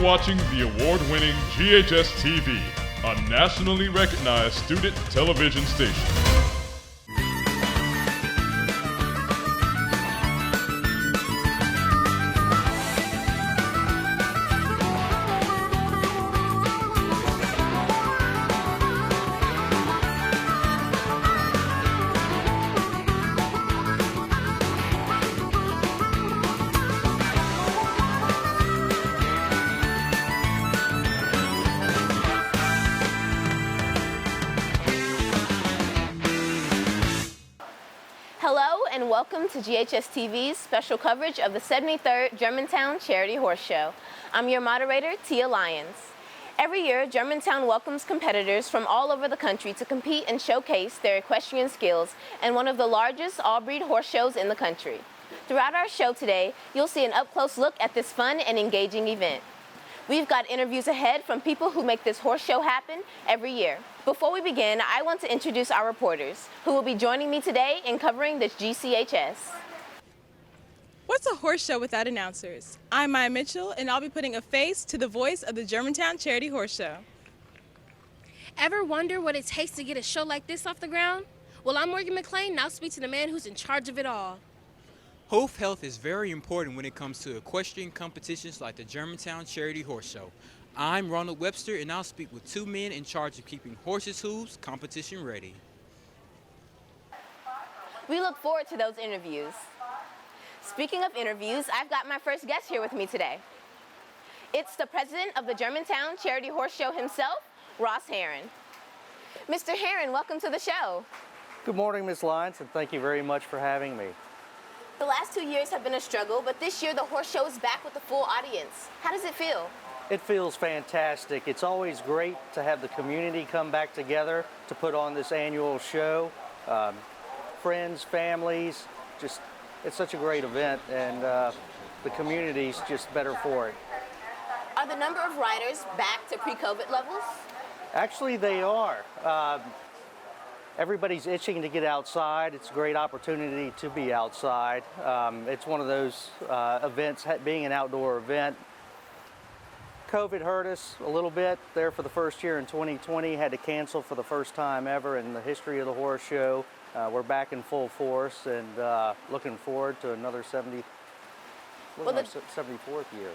watching the award-winning GHS-TV, a nationally recognized student television station. Hello and welcome to GHS-TV's special coverage of the 73rd Germantown Charity Horse Show. I'm your moderator, Tia Lyons. Every year, Germantown welcomes competitors from all over the country to compete and showcase their equestrian skills in one of the largest all-breed horse shows in the country. Throughout our show today, you'll see an up-close look at this fun and engaging event. We've got interviews ahead from people who make this horse show happen every year. Before we begin, I want to introduce our reporters who will be joining me today in covering this GCHS. What's a horse show without announcers? I'm Maya Mitchell, and I'll be putting a face to the voice of the Germantown Charity Horse Show. Ever wonder what it takes to get a show like this off the ground? Well, I'm Morgan McLean, and I'll speak to the man who's in charge of it all. Hoof health is very important when it comes to equestrian competitions like the Germantown Charity Horse Show. I'm Ronald Webster, and I'll speak with two men in charge of keeping horses' hooves competition ready. We look forward to those interviews. Speaking of interviews, I've got my first guest here with me today. It's the president of the Germantown Charity Horse Show himself, Ross Herron. Mr. Herron, welcome to the show. Good morning, Ms. Lyons, and thank you very much for having me. The last 2 years have been a struggle, but this year the horse show is back with a full audience. How does it feel? It feels fantastic. It's always great to have the community come back together to put on this annual show. Friends, families, it's such a great event, and the community's just better for it. Are the number of riders back to pre-COVID levels? Actually, they are. Everybody's itching to get outside. It's a great opportunity to be outside. It's one of those events, being an outdoor event. COVID hurt us a little bit there for the first year in 2020, had to cancel for the first time ever in the history of the horse show. We're back in full force and looking forward to another 74th year.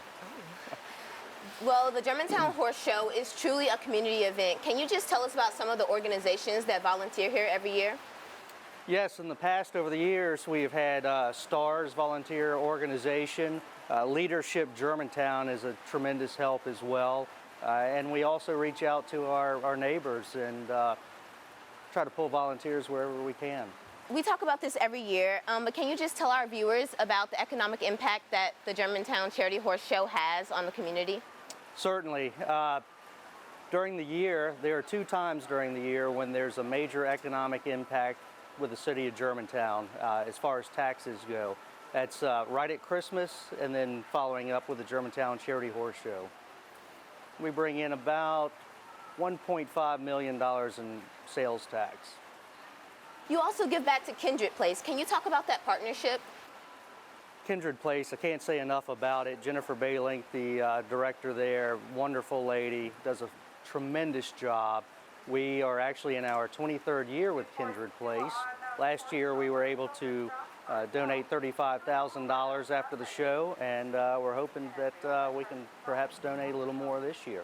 Well, the Germantown Horse Show is truly a community event. Can you just tell us about some of the organizations that volunteer here every year? Yes, in the past, over the years, we have had STARS volunteer organization. Leadership Germantown is a tremendous help as well. And we also reach out to our neighbors and try to pull volunteers wherever we can. We talk about this every year, but can you just tell our viewers about the economic impact that the Germantown Charity Horse Show has on the community? Certainly. During the year, there are 2 times during the year when there's a major economic impact with the city of Germantown as far as taxes go. That's right at Christmas and then following up with the Germantown Charity Horse Show. We bring in about $1.5 million in sales tax. You also give back to Kindred Place. Can you talk about that partnership? Kindred Place, I can't say enough about it. Jennifer Bailink, the director there, wonderful lady, does a tremendous job. We are actually in our 23rd year with Kindred Place. Last year we were able to donate $35,000 after the show, and we're hoping that we can perhaps donate a little more this year.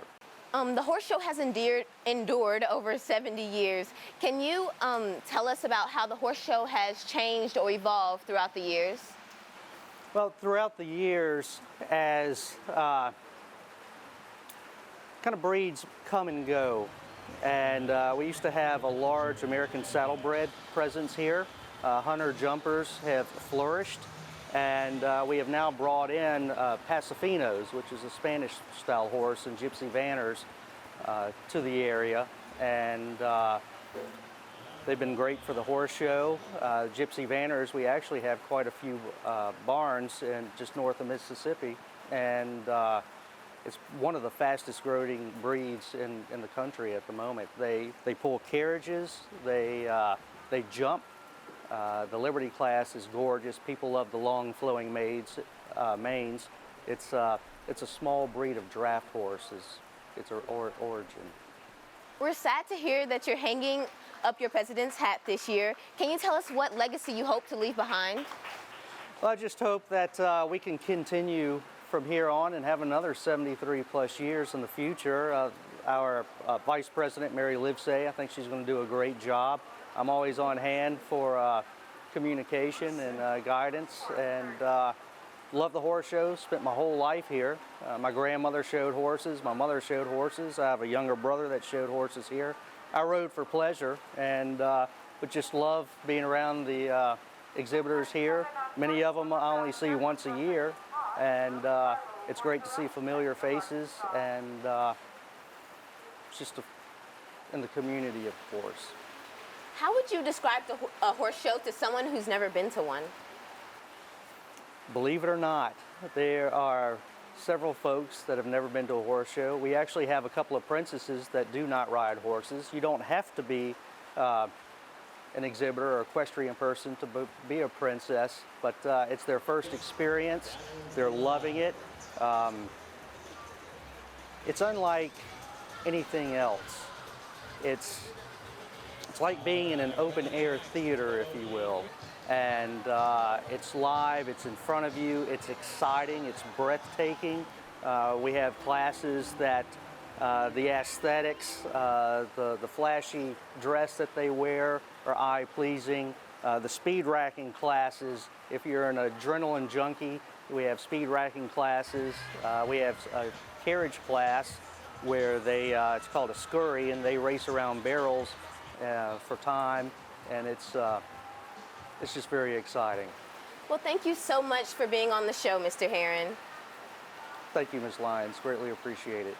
The horse show has endured over 70 years. Can you tell us about how the horse show has changed or evolved throughout the years? Well, throughout the years, as kind of breeds come and go, and we used to have a large American saddlebred presence here. Hunter jumpers have flourished, and we have now brought in Pasafinos, which is a Spanish-style horse, and Gypsy Vanners to the area, and they've been great for the horse show. Gypsy Vanners, we actually have quite a few barns just north of Mississippi, and it's one of the fastest growing breeds in the country at the moment. They pull carriages, they jump. The Liberty class is gorgeous. People love the long flowing manes. It's it's a small breed of draft horse is its origin. We're sad to hear that you're hanging up your president's hat this year. Can you tell us what legacy you hope to leave behind? Well, I just hope that we can continue from here on and have another 73 plus years in the future. Our Vice President, Mary Livesay, I think she's going to do a great job. I'm always on hand for communication and guidance, and love the horse show. Spent my whole life here. My grandmother showed horses, my mother showed horses. I have a younger brother that showed horses here. I rode for pleasure, and but just love being around the exhibitors here. Many of them I only see once a year, and it's great to see familiar faces, and it's just in the community, of course. How would you describe a horse show to someone who's never been to one? Believe it or not, there are several folks that have never been to a horse show. We actually have a couple of princesses that do not ride horses. You don't have to be an exhibitor or equestrian person to be a princess, but it's their first experience. They're loving it. It's unlike anything else. It's like being in an open air theater, if you will. And it's live, it's in front of you, it's exciting, it's breathtaking. We have classes that the aesthetics, the flashy dress that they wear are eye-pleasing. The speed racking classes, if you're an adrenaline junkie, we have speed racking classes. We have a carriage class where it's called a scurry, and they race around barrels for time, and it's just very exciting. Well, thank you so much for being on the show, Mr. Heron. Thank you, Ms. Lyons. Greatly appreciate it.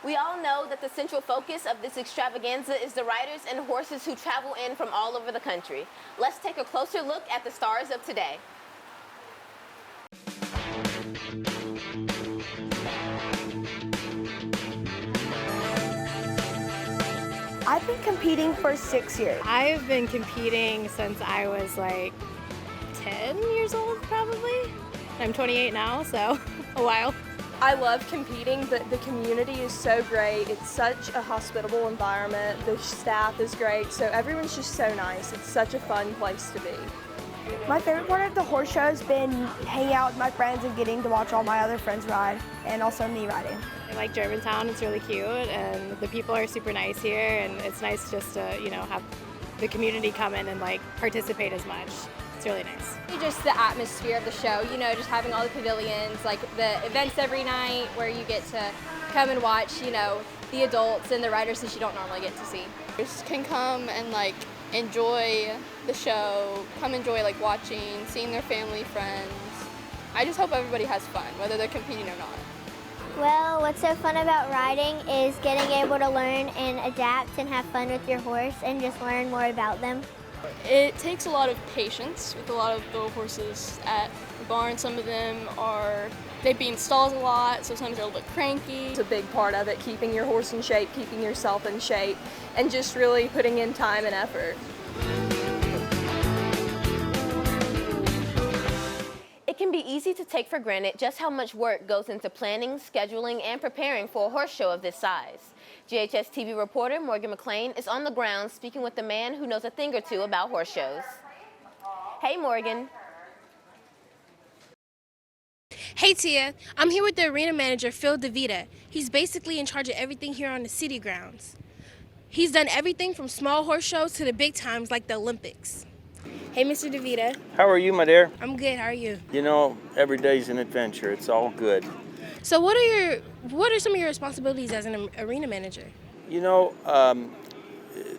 We all know that the central focus of this extravaganza is the riders and horses who travel in from all over the country. Let's take a closer look at the stars of today. I've been competing for 6 years. I've been competing since I was like 10 years old, probably. I'm 28 now, so a while. I love competing, but the community is so great. It's such a hospitable environment. The staff is great, so everyone's just so nice. It's such a fun place to be. My favorite part of the horse show has been hanging out with my friends and getting to watch all my other friends ride, and also me riding. I like Germantown, it's really cute, and the people are super nice here, and it's nice just to, have the community come in and participate as much. It's really nice. Just the atmosphere of the show, just having all the pavilions, like the events every night where you get to come and watch, the adults and the riders that you don't normally get to see. Just can come and enjoy the show, come enjoy watching, seeing their family, friends. I just hope everybody has fun, whether they're competing or not. Well, what's so fun about riding is getting able to learn and adapt and have fun with your horse and just learn more about them. It takes a lot of patience with a lot of the horses at the barn. Some of them they be in stalls a lot, so sometimes they're a little bit cranky. It's a big part of it, keeping your horse in shape, keeping yourself in shape, and just really putting in time and effort. It can be easy to take for granted just how much work goes into planning, scheduling, and preparing for a horse show of this size. GHS-TV reporter Morgan McLean is on the ground speaking with the man who knows a thing or two about horse shows. Hey, Morgan. Hey Tia, I'm here with the arena manager, Phil DeVita. He's basically in charge of everything here on the city grounds. He's done everything from small horse shows to the big times like the Olympics. Hey, Mr. DeVita. How are you, my dear? I'm good, how are you? Every day's an adventure. It's all good. So what are some of your responsibilities as an arena manager?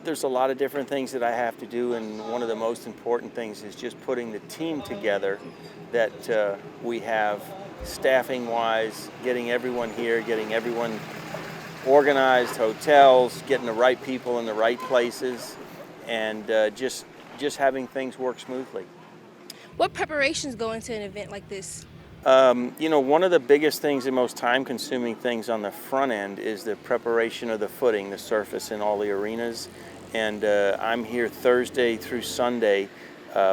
There's a lot of different things that I have to do, and one of the most important things is just putting the team together that we have staffing-wise, getting everyone here, getting everyone organized, hotels, getting the right people in the right places, and just having things work smoothly. What preparations go into an event like this? One of the biggest things and most time-consuming things on the front end is the preparation of the footing, the surface in all the arenas. And I'm here Thursday through Sunday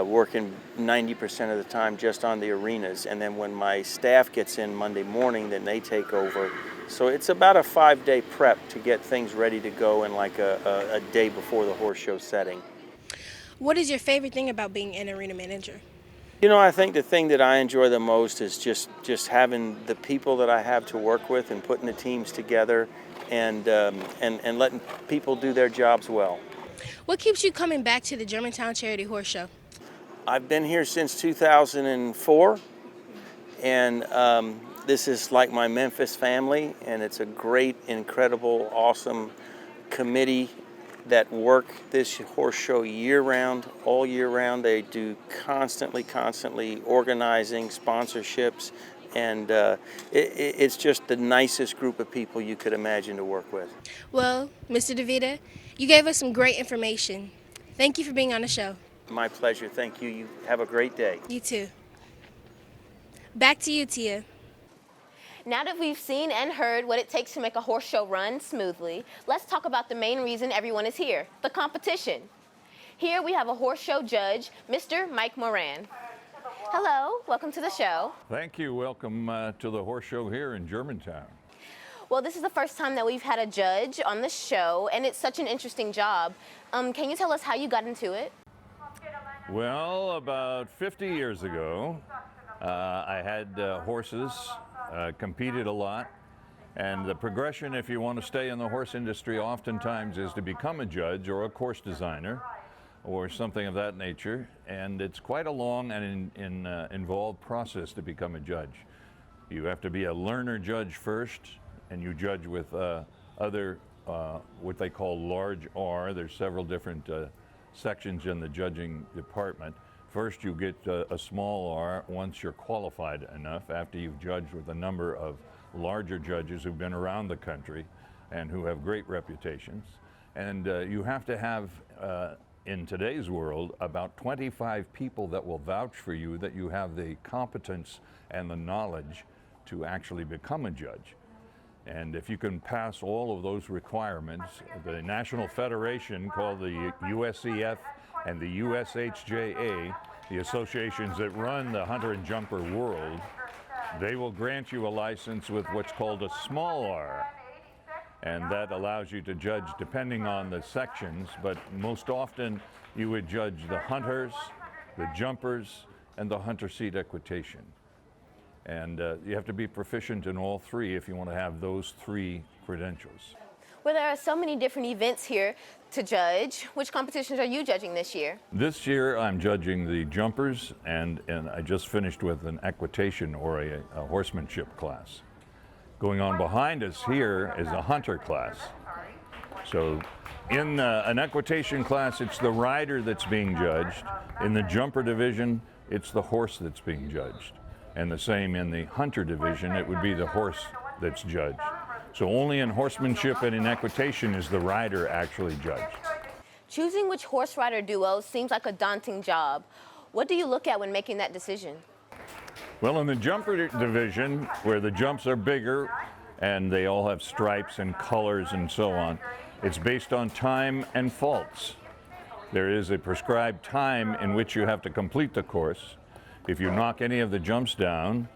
working 90% of the time just on the arenas. And then when my staff gets in Monday morning, then they take over. So it's about a 5-day prep to get things ready to go in like a day before the horse show setting. What is your favorite thing about being an arena manager? You know, I think the thing that I enjoy the most is just having the people that I have to work with and putting the teams together and letting people do their jobs well. What keeps you coming back to the Germantown Charity Horse Show? I've been here since 2004, and this is like my Memphis family, and it's a great, incredible, awesome committee that work this horse show year-round, all year round. They do constantly organizing, sponsorships, and it's just the nicest group of people you could imagine to work with. Well, Mr. DeVita, you gave us some great information. Thank you for being on the show. My pleasure. Thank you. You have a great day. You too. Back to you, Tia. Now that we've seen and heard what it takes to make a horse show run smoothly, let's talk about the main reason everyone is here, the competition. Here we have a horse show judge, Mr. Mike Moran. Hello, welcome to the show. Thank you. Welcome to the horse show here in Germantown. Well, this is the first time that we've had a judge on the show, and it's such an interesting job. Can you tell us how you got into it? Well, about 50 years ago, I had horses, competed a lot, and the progression, if you want to stay in the horse industry, oftentimes is to become a judge or a course designer or something of that nature, and it's quite a long and involved process to become a judge. You have to be a learner judge first, and you judge with other, what they call large R. There's several different sections in the judging department. First, you get a small R once you're qualified enough, after you've judged with a number of larger judges who've been around the country and who have great reputations. And you have to have, in today's world, about 25 people that will vouch for you that you have the competence and the knowledge to actually become a judge. And if you can pass all of those requirements, the National Federation, called the USEF and the USHJA, the associations that run the hunter and jumper world, they will grant you a license with what's called a small R. And that allows you to judge depending on the sections, but most often you would judge the hunters, the jumpers, and the hunter seat equitation. And you have to be proficient in all three if you want to have those three credentials. Well, there are so many different events here to judge. Which competitions are you judging this year? This year I'm judging the jumpers, and I just finished with an equitation or a horsemanship class. Going on behind us here is a hunter class. So in an equitation class, it's the rider that's being judged. In the jumper division, it's the horse that's being judged. And the same in the hunter division, it would be the horse that's judged. So only in horsemanship and in equitation is the rider actually judged. Choosing which horse-rider duo seems like a daunting job. What do you look at when making that decision? Well, in the jumper division, where the jumps are bigger and they all have stripes and colors and so on, it's based on time and faults. There is a prescribed time in which you have to complete the course. If you knock any of the jumps down,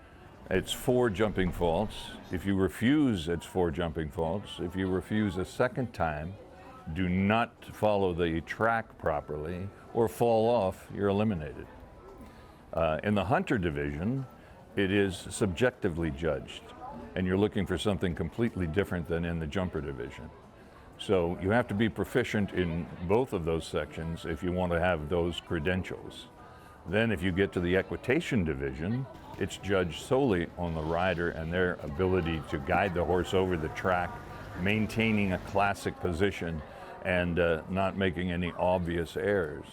it's 4 jumping faults. If you refuse, it's 4 jumping faults. If you refuse a second time, do not follow the track properly, or fall off, you're eliminated. In the hunter division, it is subjectively judged, and you're looking for something completely different than in the jumper division. So you have to be proficient in both of those sections if you want to have those credentials. Then if you get to the equitation division, it's judged solely on the rider and their ability to guide the horse over the track, maintaining a classic position and not making any obvious errors.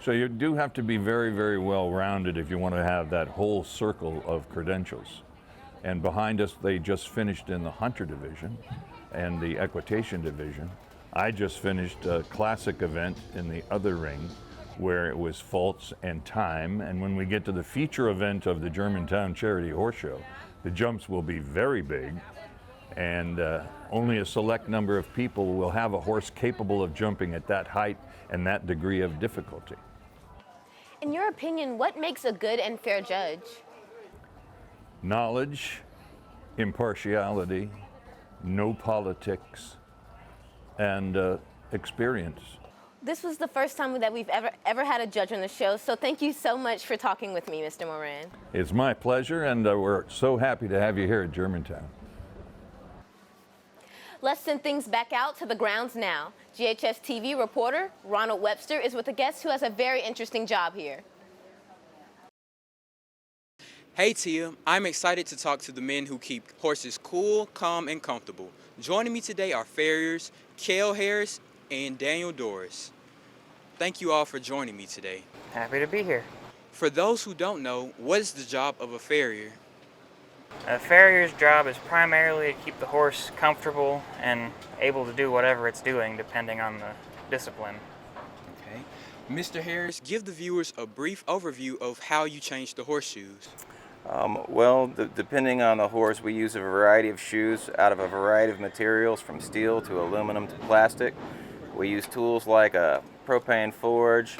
So you do have to be very, very well rounded if you want to have that whole circle of credentials. And behind us, they just finished in the hunter division and the equitation division. I just finished a classic event in the other ring, where it was faults and time. And when we get to the feature event of the Germantown Charity Horse Show, the jumps will be very big, and only a select number of people will have a horse capable of jumping at that height and that degree of difficulty. In your opinion, what makes a good and fair judge? Knowledge, impartiality, no politics, and experience. This was the first time that we've ever had a judge on the show, so thank you so much for talking with me, Mr. Moran. It's my pleasure, and we're so happy to have you here at Germantown. Let's send things back out to the grounds now. GHS-TV reporter Ronald Webster is with a guest who has a very interesting job here. Hey Tia, I'm excited to talk to the men who keep horses cool, calm, and comfortable. Joining me today are Farriers, Cale Harris, and Daniel Doris. Thank you all for joining me today. Happy to be here. For those who don't know, what is the job of a farrier? A farrier's job is primarily to keep the horse comfortable and able to do whatever it's doing depending on the discipline. Okay. Mr. Harris, give the viewers a brief overview of how you change the horseshoes. Depending on the horse, we use a variety of shoes out of a variety of materials, from steel to aluminum to plastic. We use tools like a propane forge,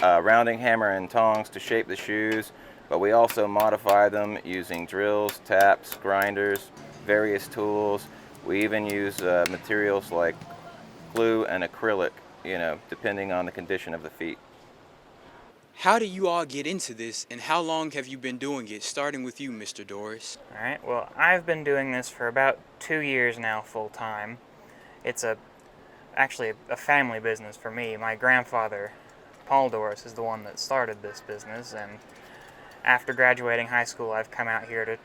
rounding hammer and tongs to shape the shoes, but we also modify them using drills, taps, grinders, various tools. We even use materials like glue and acrylic, depending on the condition of the feet. How do you all get into this, and how long have you been doing it, starting with you, Mr. Doris? All right, well, I've been doing this for about 2 years now full time. It's actually a family business for me. My grandfather, Paul Doris, is the one that started this business, and after graduating high school, I've come out here to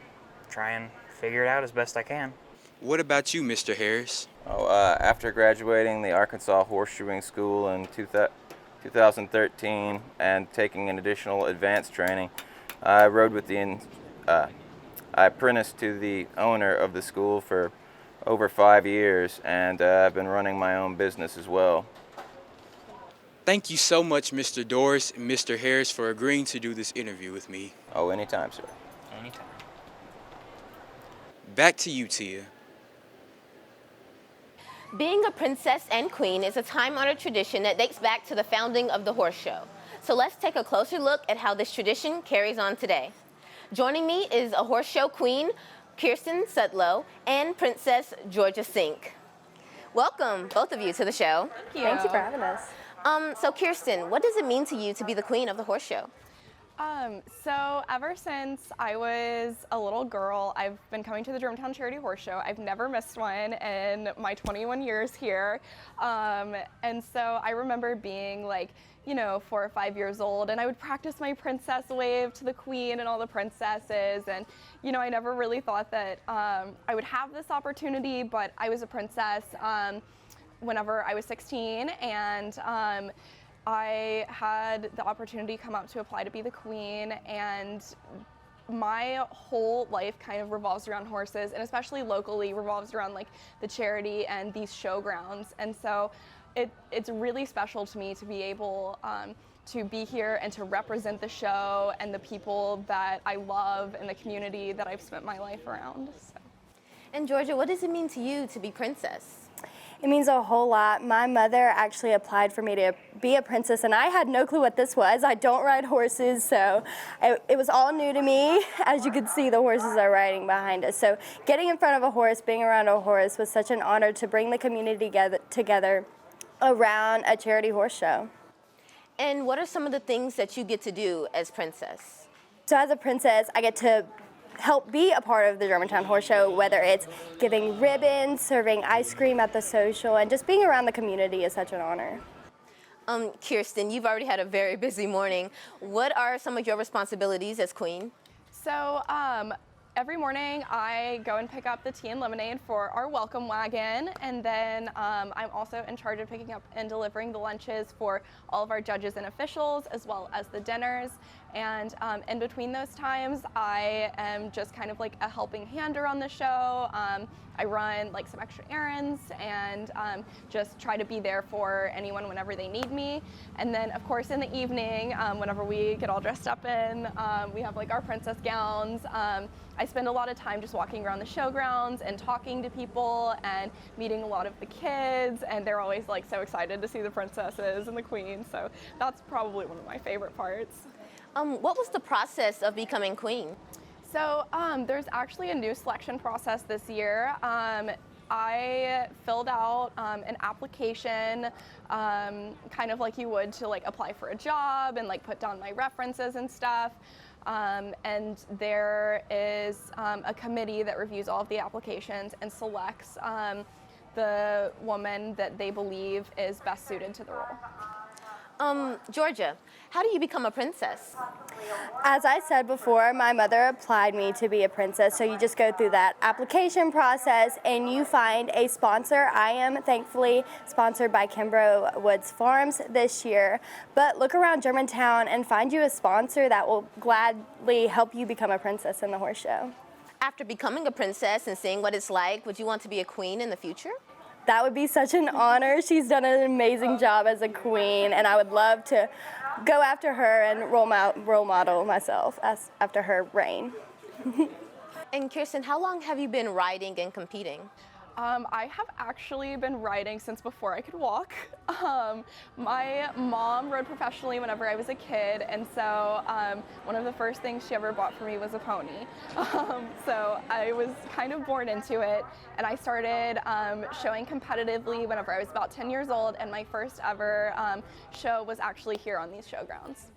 try and figure it out as best I can. What about you, Mr. Harris? After graduating the Arkansas Horseshoeing School in 2013 and taking an additional advanced training, I rode with I apprenticed to the owner of the school for over 5 years, and I've been running my own business as well. Thank you so much, Mr. Doris and Mr. Harris, for agreeing to do this interview with me. Oh, anytime, sir. Anytime. Back to you, Tia. Being a princess and queen is a time-honored tradition that dates back to the founding of the horse show. So let's take a closer look at how this tradition carries on today. Joining me is a horse show queen, Kirsten Sudlow, and Princess Georgia Sink. Welcome, both of you, to the show. Thank you. Thank you for having us. So Kirsten, what does it mean to you to be the queen of the horse show? So ever since I was a little girl, I've been coming to the Germantown Charity Horse Show. I've never missed one in my 21 years here. And so I remember being 4 or 5 years old, and I would practice my princess wave to the queen and all the princesses. And, I never really thought that I would have this opportunity, but I was a princess whenever I was 16, and I had the opportunity come up to apply to be the queen, and my whole life kind of revolves around horses, and especially locally revolves around the charity and these showgrounds. And so it's really special to me to be able to be here and to represent the show and the people that I love and the community that I've spent my life around. So. And Georgia, what does it mean to you to be princess? It means a whole lot. My mother actually applied for me to be a princess, and I had no clue what this was. I don't ride horses, so it was all new to me. As you can see, the horses are riding behind us. So getting in front of a horse, being around a horse was such an honor to bring the community together around a charity horse show. And what are some of the things that you get to do as princess? So as a princess, I get to help be a part of the Germantown Horse Show, whether it's giving ribbons, serving ice cream at the social, and just being around the community is such an honor. Kirsten, you've already had a very busy morning. What are some of your responsibilities as queen? So every morning I go and pick up the tea and lemonade for our welcome wagon, and then I'm also in charge of picking up and delivering the lunches for all of our judges and officials, as well as the dinners. And in between those times, I am just kind of a helping hand around the show. I run some extra errands and just try to be there for anyone whenever they need me. And then of course in the evening, whenever we get all dressed up we have our princess gowns, I spend a lot of time just walking around the showgrounds and talking to people and meeting a lot of the kids, and they're always like so excited to see the princesses and the queen, so that's probably one of my favorite parts. What was the process of becoming queen? So there's actually a new selection process this year. I filled out an application kind of like you would to like apply for a job and like put down my references and stuff. And there is a committee that reviews all of the applications and selects the woman that they believe is best suited to the role. Georgia, how do you become a princess? As I said before, my mother applied me to be a princess, so you just go through that application process and you find a sponsor. I am thankfully sponsored by Kimbrough Woods Farms this year, but look around Germantown and find you a sponsor that will gladly help you become a princess in the horse show. After becoming a princess and seeing what it's like, would you want to be a queen in the future? That would be such an honor. She's done an amazing job as a queen, and I would love to go after her and role model myself after her reign. And Kirsten, how long have you been riding and competing? I have actually been riding since before I could walk. My mom rode professionally whenever I was a kid, and so one of the first things she ever bought for me was a pony. So I was kind of born into it, and I started showing competitively whenever I was about 10 years old, and my first ever show was actually here on these showgrounds.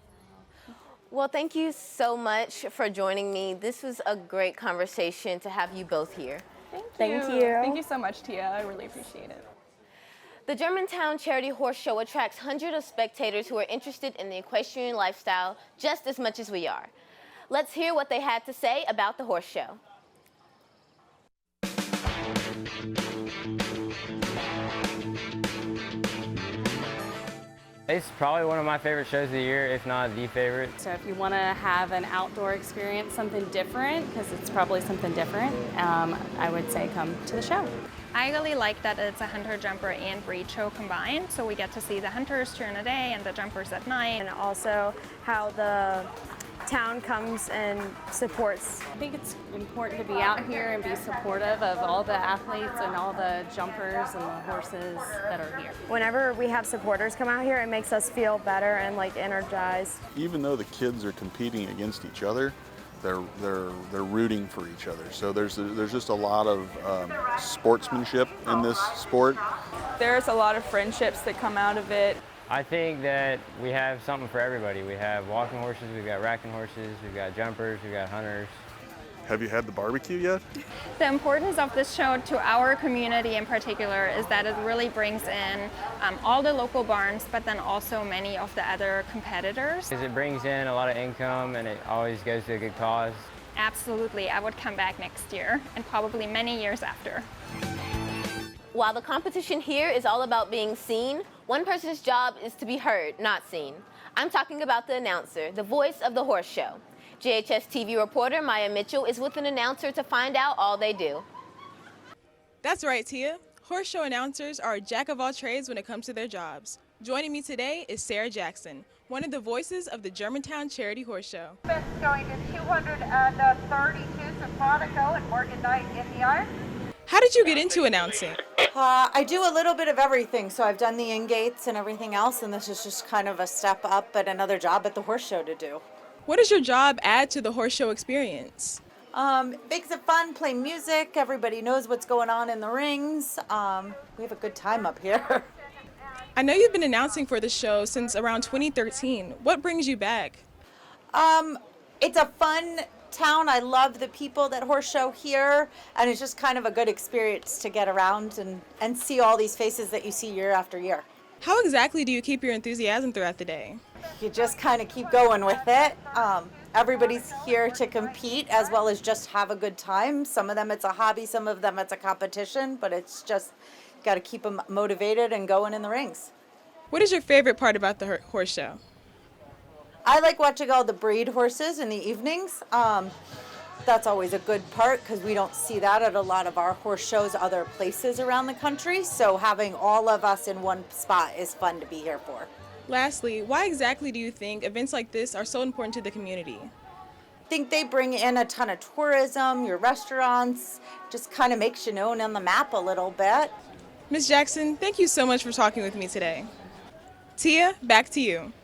Well, thank you so much for joining me. This was a great conversation to have you both here. Thank you. Thank you so much, Tia. I really appreciate it. The Germantown Charity Horse Show attracts hundreds of spectators who are interested in the equestrian lifestyle just as much as we are. Let's hear what they had to say about the horse show. It's probably one of my favorite shows of the year, if not the favorite. So if you want to have an outdoor experience, something different, because it's probably something different, I would say come to the show. I really like that it's a hunter, jumper, and breed show combined, so we get to see the hunters during the day and the jumpers at night. And also how the town comes and supports. I think it's important to be out here and be supportive of all the athletes and all the jumpers and the horses that are here. Whenever we have supporters come out here, it makes us feel better and like energized. Even though the kids are competing against each other, they're rooting for each other. So there's just a lot of sportsmanship in this sport. There's a lot of friendships that come out of it. I think that we have something for everybody. We have walking horses, we've got racking horses, we've got jumpers, we've got hunters. Have you had the barbecue yet? The importance of this show to our community in particular is that it really brings in all the local barns, but then also many of the other competitors. Because it brings in a lot of income and it always goes to a good cause. Absolutely, I would come back next year and probably many years after. While the competition here is all about being seen, one person's job is to be heard, not seen. I'm talking about the announcer, the voice of the horse show. GHS-TV reporter Maya Mitchell is with an announcer to find out all they do. That's right, Tia. Horse show announcers are a jack of all trades when it comes to their jobs. Joining me today is Sarah Jackson, one of the voices of the Germantown Charity Horse Show. Going to 232 Sympatico and Morgan Knight in the yard. How did you get into announcing? I do a little bit of everything, so I've done the in-gates and everything else, and this is just kind of a step up and another job at the horse show to do. What does your job add to the horse show experience? Makes it fun, play music, everybody knows what's going on in the rings. We have a good time up here. I know you've been announcing for the show since around 2013. What brings you back? It's a fun town. I love the people that horse show here, and it's just kind of a good experience to get around and see all these faces that you see year after year. How exactly do you keep your enthusiasm throughout the day? You just kind of keep going with it. Everybody's here to compete as well as just have a good time. Some of them it's a hobby, some of them it's a competition, but it's just got to keep them motivated and going in the rings. What is your favorite part about the horse show? I like watching all the breed horses in the evenings. That's always a good part because we don't see that at a lot of our horse shows other places around the country. So having all of us in one spot is fun to be here for. Lastly, why exactly do you think events like this are so important to the community? think they bring in a ton of tourism, your restaurants, just kind of makes you known on the map a little bit. Ms. Jackson, thank you so much for talking with me today. Tia, back to you.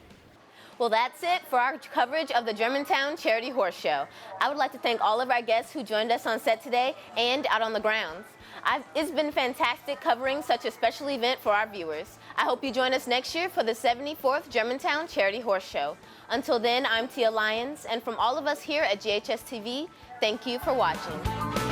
Well, that's it for our coverage of the Germantown Charity Horse Show. I would like to thank all of our guests who joined us on set today and out on the grounds. It's been fantastic covering such a special event for our viewers. I hope you join us next year for the 74th Germantown Charity Horse Show. Until then, I'm Tia Lyons, and from all of us here at GHS-TV, thank you for watching.